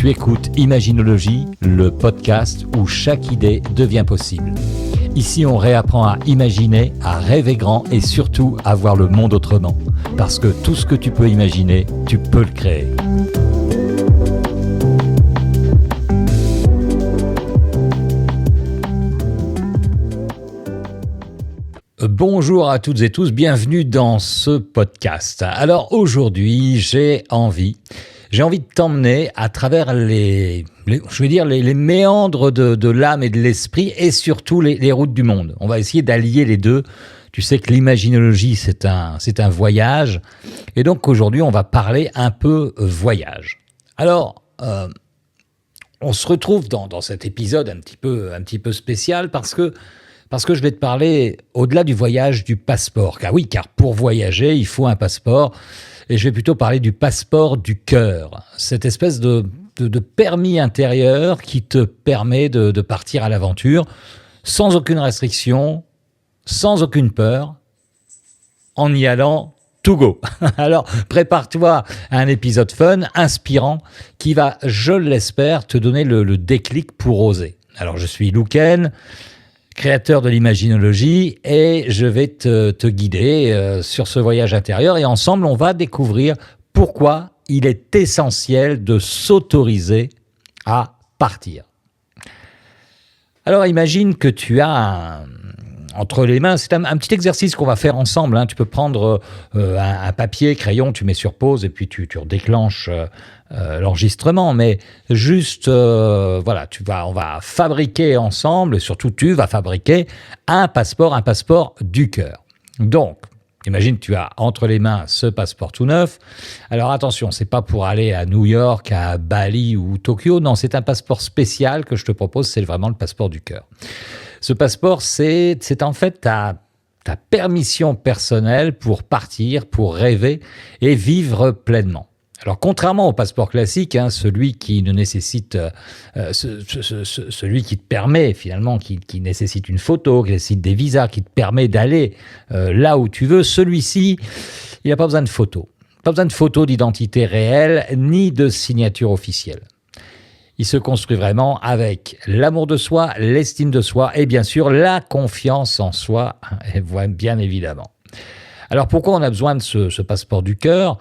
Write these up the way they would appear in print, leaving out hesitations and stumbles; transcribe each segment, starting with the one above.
Tu écoutes Imaginologie, le podcast où chaque idée devient possible. Ici, on réapprend à imaginer, à rêver grand et surtout à voir le monde autrement. Parce que tout ce que tu peux imaginer, tu peux le créer. Bonjour à toutes et tous, bienvenue dans ce podcast. Alors aujourd'hui, j'ai envie de t'emmener à travers les méandres de l'âme et de l'esprit et surtout les routes du monde. On va essayer d'allier les deux. Tu sais que l'imaginologie, c'est un voyage. Et donc aujourd'hui, on va parler un peu voyage. Alors, on se retrouve dans cet épisode un petit peu spécial parce que je vais te parler, au-delà du voyage, du passeport. Car pour voyager, il faut un passeport. Et je vais plutôt parler du passeport du cœur. Cette espèce de permis intérieur qui te permet de partir à l'aventure sans aucune restriction, sans aucune peur, en y allant to go. Alors, prépare-toi à un épisode fun, inspirant, qui va, je l'espère, te donner le déclic pour oser. Alors, je suis Louken, créateur de l'imaginologie, et je vais te guider sur ce voyage intérieur. Et ensemble, on va découvrir pourquoi il est essentiel de s'autoriser à partir. Alors, imagine que tu as entre les mains, c'est un petit exercice qu'on va faire ensemble. Tu peux prendre un papier, crayon, tu mets sur pause et puis tu redéclenches l'enregistrement. Mais juste, on va fabriquer ensemble, et surtout tu vas fabriquer un passeport du cœur. Donc, imagine tu as entre les mains ce passeport tout neuf. Alors attention, c'est pas pour aller à New York, à Bali ou Tokyo. Non, c'est un passeport spécial que je te propose. C'est vraiment le passeport du cœur. Ce passeport, c'est en fait ta permission personnelle pour partir, pour rêver et vivre pleinement. Alors, contrairement au passeport classique, celui qui ne nécessite, celui qui te permet finalement, qui nécessite une photo, qui nécessite des visas, qui te permet d'aller là où tu veux, celui-ci, il n'a pas besoin de photo. Pas besoin de photo d'identité réelle, ni de signature officielle. Il se construit vraiment avec l'amour de soi, l'estime de soi et bien sûr la confiance en soi, bien évidemment. Alors pourquoi on a besoin de ce passeport du cœur ?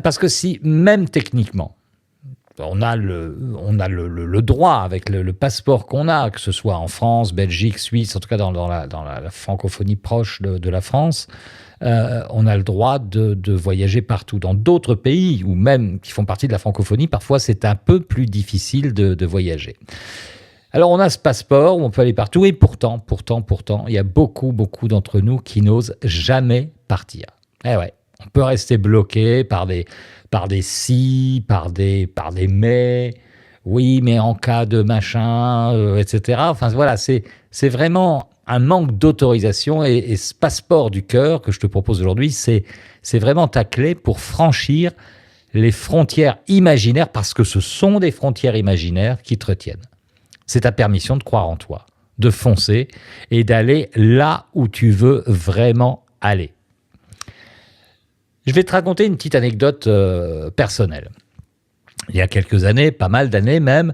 Parce que si, même techniquement, on a le droit avec le passeport qu'on a, que ce soit en France, Belgique, Suisse, en tout cas dans la francophonie proche de la France, on a le droit de voyager partout. Dans d'autres pays, ou même qui font partie de la francophonie, parfois c'est un peu plus difficile de voyager. Alors on a ce passeport où on peut aller partout, et pourtant, il y a beaucoup d'entre nous qui n'osent jamais partir. Eh ouais, on peut rester bloqué par des si, par des mais, oui, mais en cas de machin, etc. Enfin voilà, c'est vraiment un manque d'autorisation, et ce passeport du cœur que je te propose aujourd'hui, c'est vraiment ta clé pour franchir les frontières imaginaires, parce que ce sont des frontières imaginaires qui te retiennent. C'est ta permission de croire en toi, de foncer et d'aller là où tu veux vraiment aller. Je vais te raconter une petite anecdote personnelle. Il y a quelques années, pas mal d'années même,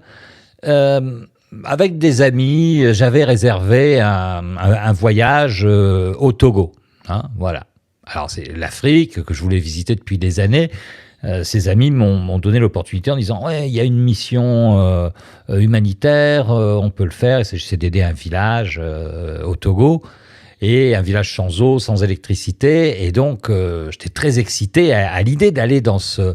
avec des amis, j'avais réservé un voyage au Togo. Voilà. Alors, c'est l'Afrique que je voulais visiter depuis des années. Ces amis m'ont donné l'opportunité en disant « Ouais, il y a une mission humanitaire, on peut le faire. » C'est d'aider un village au Togo. Et un village sans eau, sans électricité. Et donc, j'étais très excité à l'idée d'aller dans ce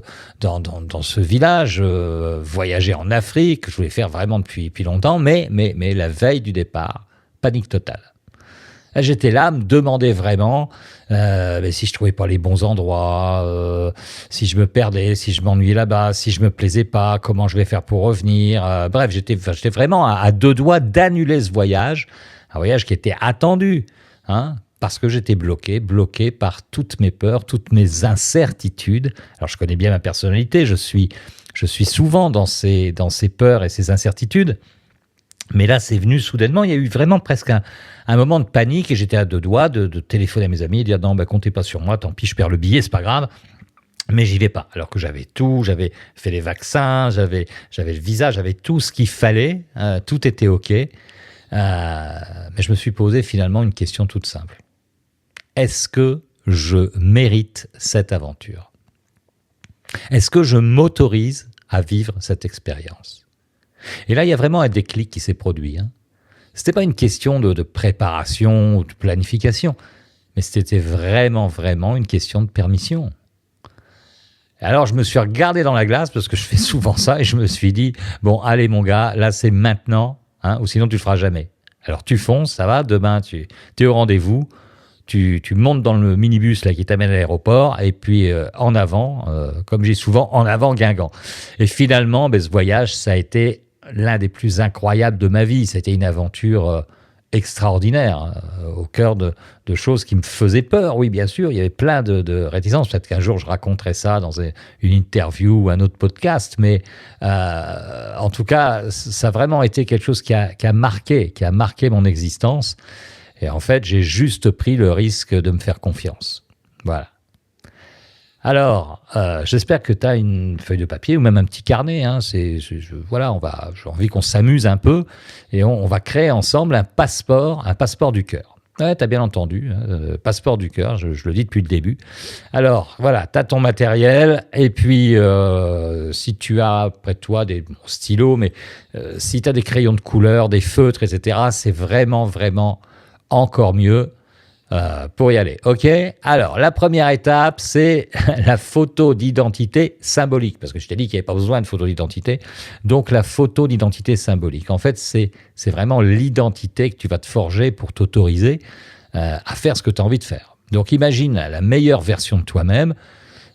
village, voyager en Afrique. Je voulais faire vraiment depuis longtemps, mais la veille du départ, panique totale. J'étais là, me demandais vraiment si je trouvais pas les bons endroits, si je me perdais, si je m'ennuyais là-bas, si je me plaisais pas, comment je vais faire pour revenir. Bref, j'étais vraiment à deux doigts d'annuler ce voyage, un voyage qui était attendu. Parce que j'étais bloqué par toutes mes peurs, toutes mes incertitudes. Alors, je connais bien ma personnalité, je suis souvent dans ces peurs et ces incertitudes. Mais là, c'est venu soudainement. Il y a eu vraiment presque un moment de panique, et j'étais à deux doigts de téléphoner à mes amis et de dire « Non, comptez pas sur moi, tant pis, je perds le billet, c'est pas grave. » Mais j'y vais pas, alors que j'avais tout, j'avais fait les vaccins, j'avais le visa, j'avais tout ce qu'il fallait, tout était OK. Mais je me suis posé finalement une question toute simple. Est-ce que je mérite cette aventure? Est-ce que je m'autorise à vivre cette expérience? Et là, il y a vraiment un déclic qui s'est produit. Ce n'était pas une question de préparation ou de planification, mais c'était vraiment, vraiment une question de permission. Alors, je me suis regardé dans la glace, parce que je fais souvent ça, et je me suis dit, bon, allez mon gars, là c'est maintenant, ou sinon tu le feras jamais. Alors tu fonces, ça va, demain tu es au rendez-vous, tu montes dans le minibus là qui t'amène à l'aéroport, et puis en avant, comme j'ai souvent, en avant Guingamp. Et finalement, ce voyage, ça a été l'un des plus incroyables de ma vie. C'était une aventure extraordinaire, au cœur de choses qui me faisaient peur. Oui, bien sûr, il y avait plein de réticences. Peut-être qu'un jour, je raconterai ça dans une interview ou un autre podcast, mais en tout cas, ça a vraiment été quelque chose qui a marqué mon existence. Et en fait, j'ai juste pris le risque de me faire confiance. Voilà. Alors, j'espère que tu as une feuille de papier ou même un petit carnet. Voilà, j'ai envie qu'on s'amuse un peu et on va créer ensemble un passeport du cœur. Ouais, tu as bien entendu, passeport du cœur, je le dis depuis le début. Alors, voilà, tu as ton matériel et puis si tu as près de toi des stylos, mais si tu as des crayons de couleur, des feutres, etc., c'est vraiment, vraiment encore mieux. Pour y aller. OK? Alors, la première étape, c'est la photo d'identité symbolique. Parce que je t'ai dit qu'il n'y avait pas besoin de photo d'identité. Donc, la photo d'identité symbolique. En fait, c'est vraiment l'identité que tu vas te forger pour t'autoriser à faire ce que tu as envie de faire. Donc, imagine la meilleure version de toi-même,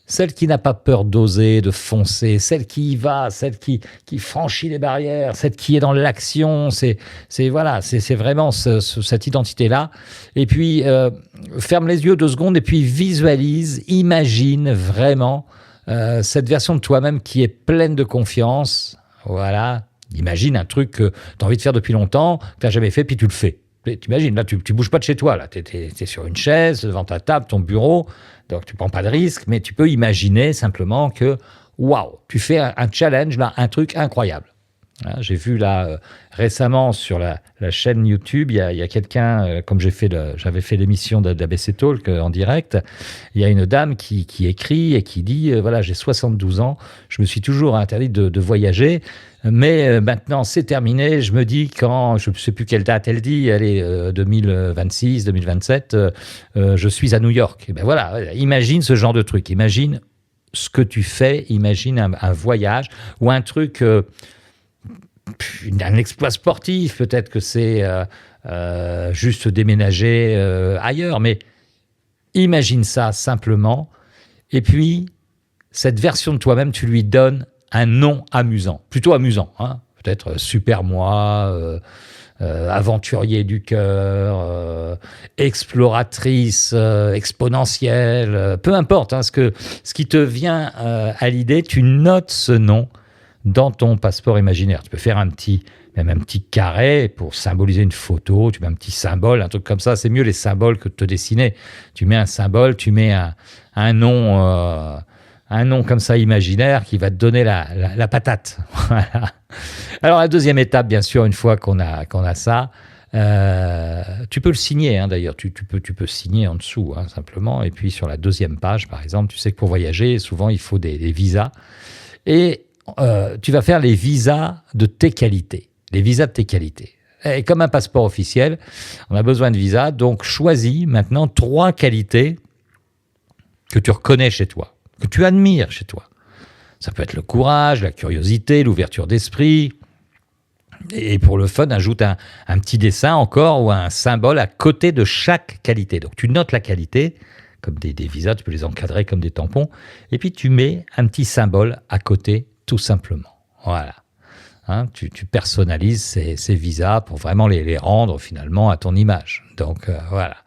celle qui n'a pas peur d'oser, de foncer, celle qui y va, celle qui franchit les barrières, celle qui est dans l'action. C'est vraiment cette identité-là. Et puis, ferme les yeux 2 secondes et puis visualise, imagine vraiment cette version de toi-même qui est pleine de confiance. Voilà. Imagine un truc que tu as envie de faire depuis longtemps, que tu n'as jamais fait, puis tu le fais. T'imagines, là, tu bouges pas de chez toi, là, t'es sur une chaise, devant ta table, ton bureau, donc tu prends pas de risque, mais tu peux imaginer simplement que, waouh, tu fais un challenge, là, un truc incroyable. Hein, j'ai vu là récemment sur la chaîne YouTube, il y a quelqu'un, comme j'avais fait l'émission d'ABC Talk en direct, il y a une dame qui écrit et qui dit, voilà, j'ai 72 ans, je me suis toujours interdit de voyager, mais maintenant c'est terminé, je me dis quand, je ne sais plus quelle date elle dit, elle est 2026, 2027, je suis à New York. Et ben voilà, imagine ce genre de truc, imagine ce que tu fais, imagine un voyage ou un truc... un exploit sportif, peut-être que c'est juste déménager ailleurs, mais imagine ça simplement, et puis cette version de toi-même, tu lui donnes un nom amusant, plutôt amusant, peut-être super moi, aventurier du cœur, exploratrice, exponentielle, peu importe, ce qui te vient à l'idée, tu notes ce nom dans ton passeport imaginaire. Tu peux faire même un petit carré pour symboliser une photo, tu mets un petit symbole, un truc comme ça. C'est mieux les symboles que de te dessiner. Tu mets un symbole, tu mets un nom comme ça imaginaire qui va te donner la patate. Voilà. Alors la deuxième étape, bien sûr, une fois qu'on a ça, tu peux le signer, d'ailleurs. Tu peux signer en dessous, simplement. Et puis sur la deuxième page, par exemple, tu sais que pour voyager, souvent il faut des visas. Et tu vas faire les visas de tes qualités. Les visas de tes qualités. Et comme un passeport officiel, on a besoin de visas. Donc, choisis maintenant 3 qualités que tu reconnais chez toi, que tu admires chez toi. Ça peut être le courage, la curiosité, l'ouverture d'esprit. Et pour le fun, ajoute un petit dessin encore ou un symbole à côté de chaque qualité. Donc, tu notes la qualité, comme des visas, tu peux les encadrer comme des tampons. Et puis, tu mets un petit symbole à côté, tout simplement. Voilà. Tu personnalises ces visas pour vraiment les rendre finalement à ton image. Donc voilà.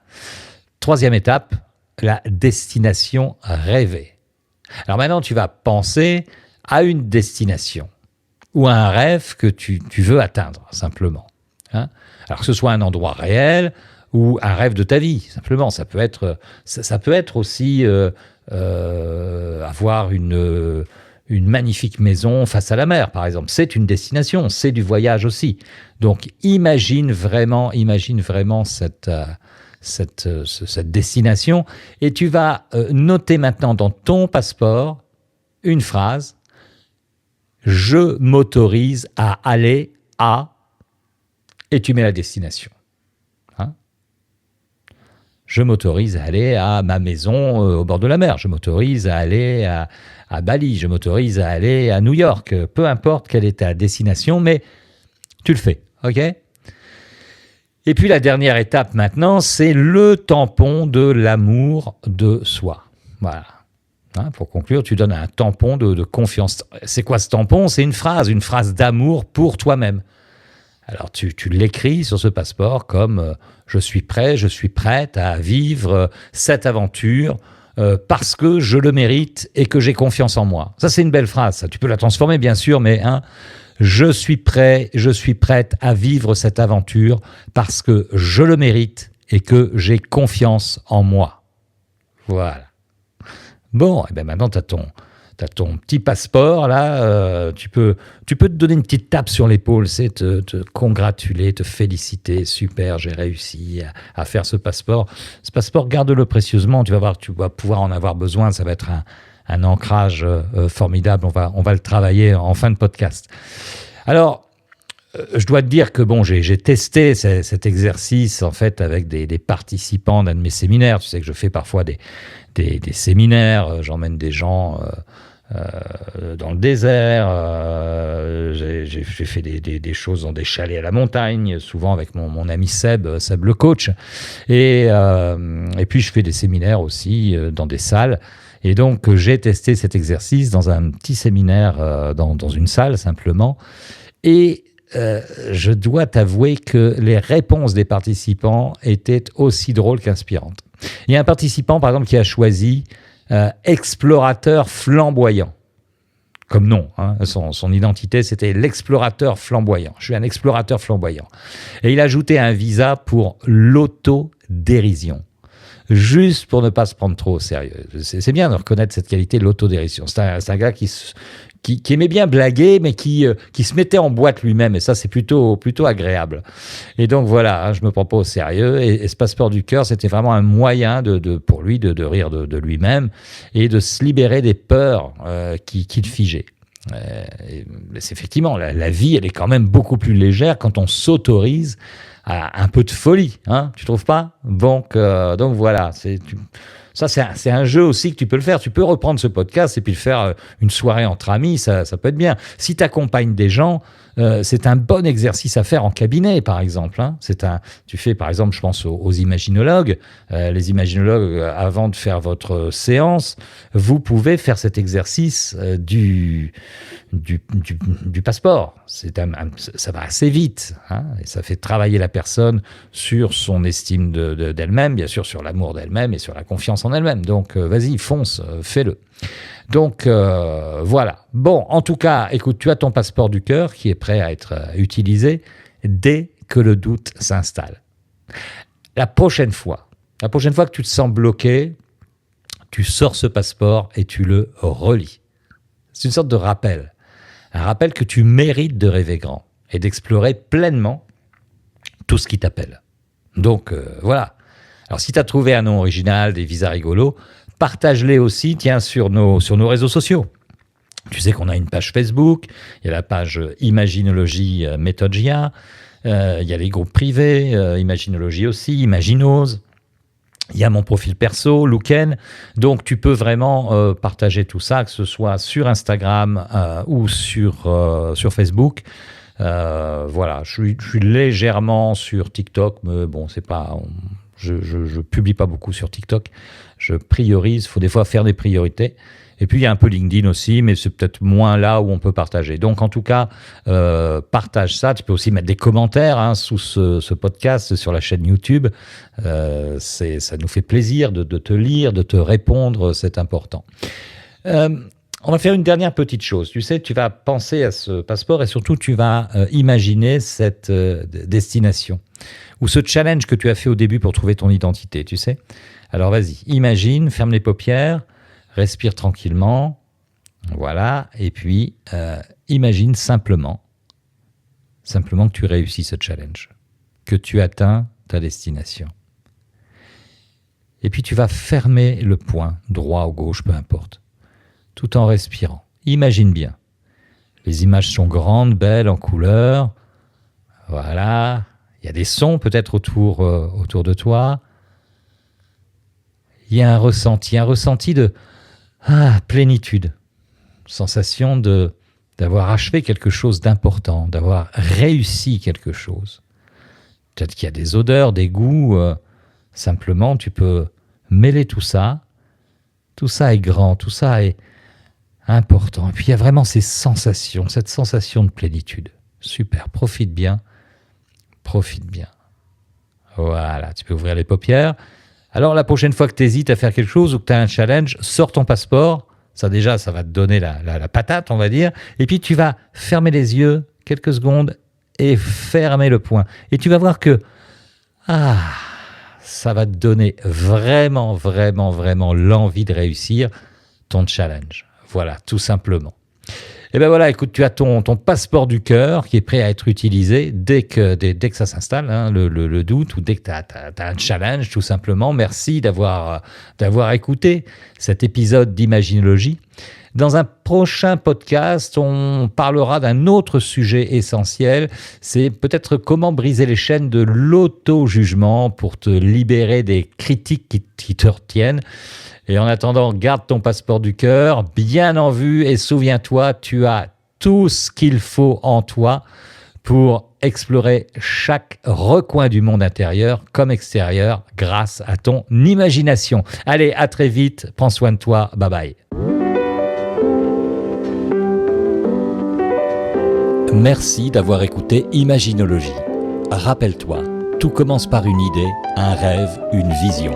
3e étape, la destination rêvée. Alors maintenant, tu vas penser à une destination ou à un rêve que tu veux atteindre, simplement. Alors que ce soit un endroit réel ou un rêve de ta vie, simplement. Ça peut être aussi avoir une magnifique maison face à la mer, par exemple. C'est une destination, c'est du voyage aussi. Donc, imagine vraiment cette destination. Et tu vas noter maintenant dans ton passeport une phrase. Je m'autorise à aller à... Et tu mets la destination. Je m'autorise à aller à ma maison au bord de la mer. Je m'autorise à aller à Bali. Je m'autorise à aller à New York. Peu importe quelle est ta destination, mais tu le fais, ok ? Et puis la dernière étape maintenant, c'est le tampon de l'amour de soi. Voilà. Pour conclure, tu donnes un tampon de confiance. C'est quoi ce tampon ? C'est une phrase d'amour pour toi-même. Alors tu l'écris sur ce passeport comme je suis prêt, je suis prête à vivre cette aventure parce que je le mérite et que j'ai confiance en moi. Ça, c'est une belle phrase. Ça. Tu peux la transformer, bien sûr, mais je suis prêt, je suis prête à vivre cette aventure parce que je le mérite et que j'ai confiance en moi. Voilà. Bon, et bien maintenant, tu as ton petit passeport, là, tu peux te donner une petite tape sur l'épaule, c'est te congratuler, te féliciter, super, j'ai réussi à faire ce passeport. Ce passeport, garde-le précieusement, tu vas voir, tu vas pouvoir en avoir besoin, ça va être un ancrage formidable, on va le travailler en fin de podcast. Alors, je dois te dire que bon, j'ai testé cet exercice en fait avec des participants d'un de mes séminaires. Tu sais que je fais parfois des séminaires, j'emmène des gens dans le désert, j'ai fait des choses dans des chalets à la montagne, souvent avec mon ami Seb le coach, et puis je fais des séminaires aussi dans des salles. Et donc j'ai testé cet exercice dans un petit séminaire dans une salle simplement, et je dois t'avouer que les réponses des participants étaient aussi drôles qu'inspirantes. Il y a un participant, par exemple, qui a choisi explorateur flamboyant. Comme nom, son identité, c'était l'explorateur flamboyant. Je suis un explorateur flamboyant. Et il a ajouté un visa pour l'autodérision. Juste pour ne pas se prendre trop au sérieux. C'est bien de reconnaître cette qualité de l'autodérision. C'est un gars qui aimait bien blaguer, mais qui se mettait en boîte lui-même. Et ça, c'est plutôt agréable. Et donc, voilà, je me prends pas au sérieux. Et ce passeport du cœur, c'était vraiment un moyen pour lui de rire de lui-même et de se libérer des peurs qui le figeaient. C'est effectivement, la vie, elle est quand même beaucoup plus légère quand on s'autorise à un peu de folie. Tu trouves pas ? Donc voilà, ça, c'est un jeu aussi que tu peux le faire. Tu peux reprendre ce podcast et puis le faire une soirée entre amis, ça peut être bien. Si tu accompagnes des gens, c'est un bon exercice à faire en cabinet, par exemple. Tu fais, par exemple, je pense aux imaginologues. Les imaginologues, avant de faire votre séance, vous pouvez faire cet exercice du passeport. Ça va assez vite, et ça fait travailler la personne sur son estime d'elle-même, bien sûr sur l'amour d'elle-même et sur la confiance en elle-même. Donc vas-y, fonce, fais-le. Donc voilà. Bon, en tout cas, écoute, tu as ton passeport du cœur qui est prêt à être utilisé dès que le doute s'installe. La prochaine fois que tu te sens bloqué, tu sors ce passeport et tu le relis. C'est une sorte de rappel. Un rappel que tu mérites de rêver grand et d'explorer pleinement tout ce qui t'appelle. Donc voilà. Alors si tu as trouvé un nom original, des visas rigolos, partage-les aussi, sur nos réseaux sociaux. Tu sais qu'on a une page Facebook, il y a la page Imaginologie Méthode JA, il y a les groupes privés, Imaginologie aussi, Imaginose. Il y a mon profil perso, Luken. Donc, tu peux vraiment partager tout ça, que ce soit sur Instagram ou sur Facebook. Voilà, je suis légèrement sur TikTok, mais bon, c'est pas... Je publie pas beaucoup sur TikTok. Je priorise, il faut des fois faire des priorités. Et puis, il y a un peu LinkedIn aussi, mais c'est peut-être moins là où on peut partager. Donc, en tout cas, partage ça. Tu peux aussi mettre des commentaires sous ce podcast sur la chaîne YouTube. Ça nous fait plaisir de te lire, de te répondre. C'est important. On va faire une dernière petite chose. Tu sais, tu vas penser à ce passeport et surtout, tu vas imaginer cette destination ou ce challenge que tu as fait au début pour trouver ton identité, tu sais. Alors, vas-y, imagine, ferme les paupières. respire tranquillement, voilà, et puis imagine simplement que tu réussis ce challenge, que tu atteins ta destination. Et puis tu vas fermer le poing, droit ou gauche, peu importe, tout en respirant. Imagine bien. Les images sont grandes, belles, en couleur. Voilà. Il y a des sons peut-être autour de toi. Il y a un ressenti de plénitude. Sensation d'avoir achevé quelque chose d'important, d'avoir réussi quelque chose. Peut-être qu'il y a des odeurs, des goûts. Simplement, tu peux mêler tout ça. Tout ça est grand, tout ça est important. Et puis, il y a vraiment ces sensations, cette sensation de plénitude. Super, profite bien. Voilà, tu peux ouvrir les paupières. Alors, la prochaine fois que tu hésites à faire quelque chose ou que tu as un challenge, sors ton passeport. Ça, déjà, ça va te donner la patate, on va dire. Et puis, tu vas fermer les yeux quelques secondes et fermer le poing. Et tu vas voir que ça va te donner vraiment l'envie de réussir ton challenge. Voilà, tout simplement. Et ben voilà, écoute, tu as ton passeport du cœur qui est prêt à être utilisé dès que ça s'installe, hein, le doute, ou dès que tu as un challenge, tout simplement. Merci d'avoir écouté cet épisode d'Imaginologie. Dans un prochain podcast, on parlera d'un autre sujet essentiel. C'est peut-être comment briser les chaînes de l'auto-jugement pour te libérer des critiques qui te retiennent. Et en attendant, garde ton passeport du cœur bien en vue et souviens-toi, tu as tout ce qu'il faut en toi pour explorer chaque recoin du monde intérieur comme extérieur grâce à ton imagination. Allez, à très vite, prends soin de toi, bye bye. Merci d'avoir écouté Imaginologie. Rappelle-toi, tout commence par une idée, un rêve, une vision.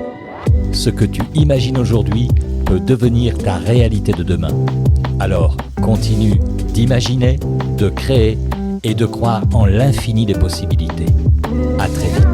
Ce que tu imagines aujourd'hui peut devenir ta réalité de demain. Alors, continue d'imaginer, de créer et de croire en l'infini des possibilités. À très vite.